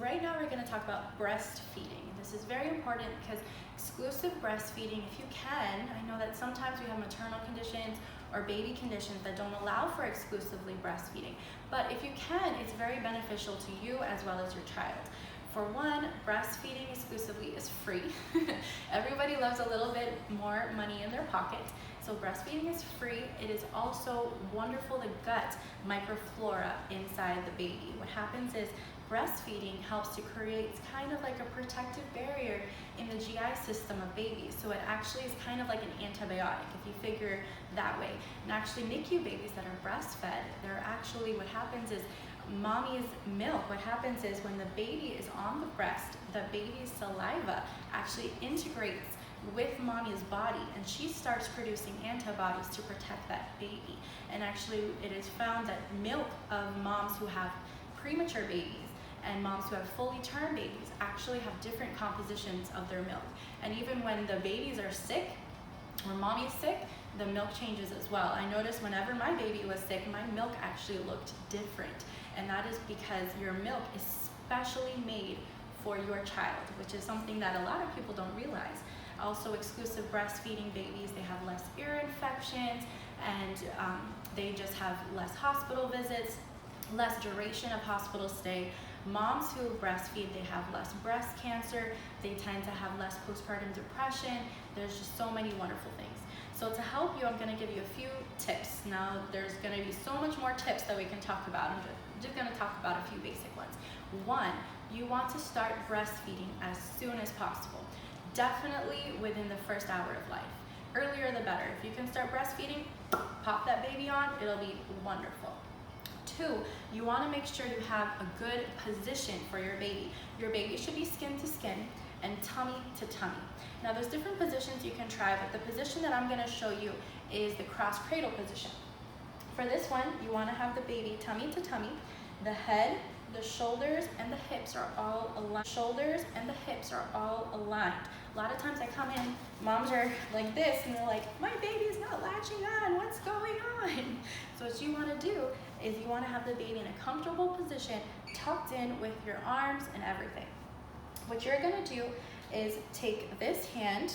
right now we're going to talk about breastfeeding. This is very important because exclusive breastfeeding, if you can, I know that sometimes we have maternal conditions or baby conditions that don't allow for exclusively breastfeeding, but if you can, it's very beneficial to you as well as your child. For one, breastfeeding exclusively is free. Everybody loves a little bit more money in their pocket. So breastfeeding is free. It is also wonderful to gut microflora inside the baby. What happens is breastfeeding helps to create kind of like a protective barrier in the GI system of babies. So it actually is kind of like an antibiotic, if you figure that way. And actually NICU babies that are breastfed, they're actually, what happens is mommy's milk, what happens is when the baby is on the breast, the baby's saliva actually integrates with mommy's body, and she starts producing antibodies to protect that baby. And actually it is found that milk of moms who have premature babies and moms who have fully term babies actually have different compositions of their milk. And even when the babies are sick, or mommy's sick, the milk changes as well. I noticed whenever my baby was sick, my milk actually looked different. And that is because your milk is specially made for your child, which is something that a lot of people don't realize. Also, exclusive breastfeeding babies, they have less ear infections, and they just have less hospital visits, less duration of hospital stay. Moms who breastfeed, they have less breast cancer, they tend to have less postpartum depression. There's just so many wonderful things. So to help you, I'm going to give you a few tips. Now, there's going to be so much more tips that we can talk about. I'm just going to talk about a few basic ones. One, you want to start breastfeeding as soon as possible. Definitely within the first hour of life. Earlier the better. If you can start breastfeeding, pop that baby on, it'll be wonderful. Two, you want to make sure you have a good position for your baby. Your baby should be skin to skin and tummy to tummy. Now there's different positions you can try, but the position that I'm going to show you is the cross cradle position. For this one, you want to have the baby tummy to tummy. The head, the shoulders, and the hips are all aligned. Shoulders and the hips are all aligned. A lot of times I come in, moms are like this, and they're like, my baby's not latching on, what's going on? So what you want to do is you want to have the baby in a comfortable position, tucked in with your arms and everything. What you're going to do is take this hand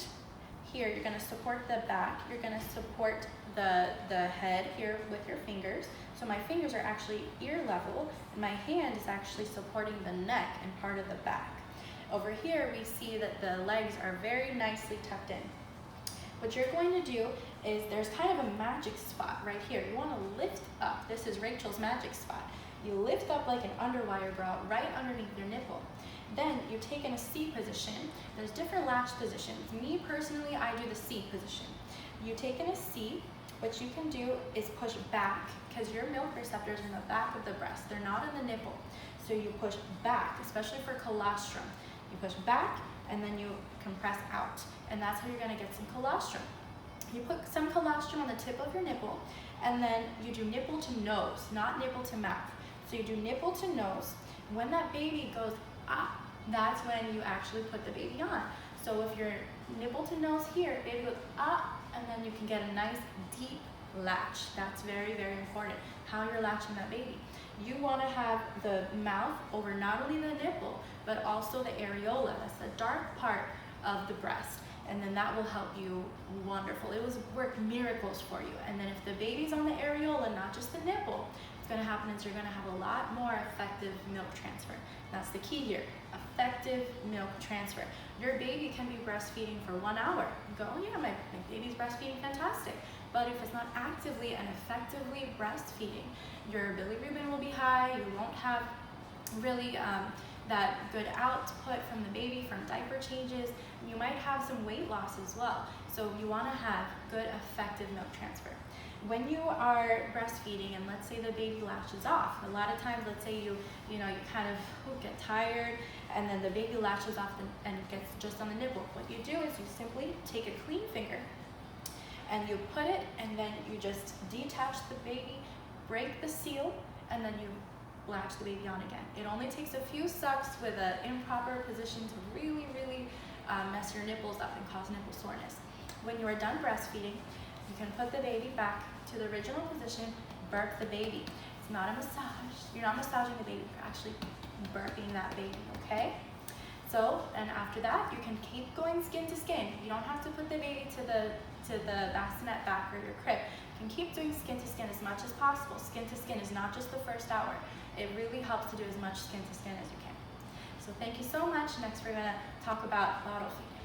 here, you're going to support the back, you're going to support the head here with your fingers. So my fingers are actually ear level, and my hand is actually supporting the neck and part of the back. Over here, we see that the legs are very nicely tucked in. What you're going to do is there's kind of a magic spot right here. You want to lift up. This is Rachel's magic spot. You lift up like an underwire bra right underneath your nipple. Then you take in a C position. There's different latch positions. Me personally, I do the C position. You take in a C. What you can do is push back, because your milk receptors are in the back of the breast. They're not in the nipple. So you push back, especially for colostrum. You push back and then you compress out. And that's how you're going to get some colostrum. You put some colostrum on the tip of your nipple, and then you do nipple to nose, not nipple to mouth. So you do nipple to nose. When that baby goes up, that's when you actually put the baby on. So if your nipple to nose here, baby goes up, and then you can get a nice deep latch. That's very, very important, how you're latching that baby. You want to have the mouth over not only the nipple, but also the areola. That's the dark part of the breast. And then that will help you wonderful. It will work miracles for you. And then if the baby's on the areola, not just the nipple, what's going to happen is you're going to have a lot more effective milk transfer. That's the key here, effective milk transfer. Your baby can be breastfeeding for 1 hour. You go, oh yeah, my baby's breastfeeding, fantastic. But if it's not actively and effectively breastfeeding, your bilirubin will be high, you won't have really that good output from the baby from diaper changes. You might have some weight loss as well. So you want to have good effective milk transfer. When you are breastfeeding and let's say the baby latches off, a lot of times let's say you kind of get tired and then the baby latches off and gets just on the nipple. What you do is you simply take a clean finger and you put it, and then you just detach the baby, break the seal, and then you latch the baby on again. It only takes a few sucks with an improper position to really, really mess your nipples up and cause nipple soreness. When you are done breastfeeding, you can put the baby back to the original position, burp the baby. It's not a massage. You're not massaging the baby. You're actually burping that baby, okay? So, and after that, you can keep going skin to skin. You don't have to put the baby to the bassinet back or your crib. You can keep doing skin to skin as much as possible. Skin to skin is not just the first hour. It really helps to do as much skin to skin as you can. So thank you so much. Next, we're gonna talk about bottle feeding.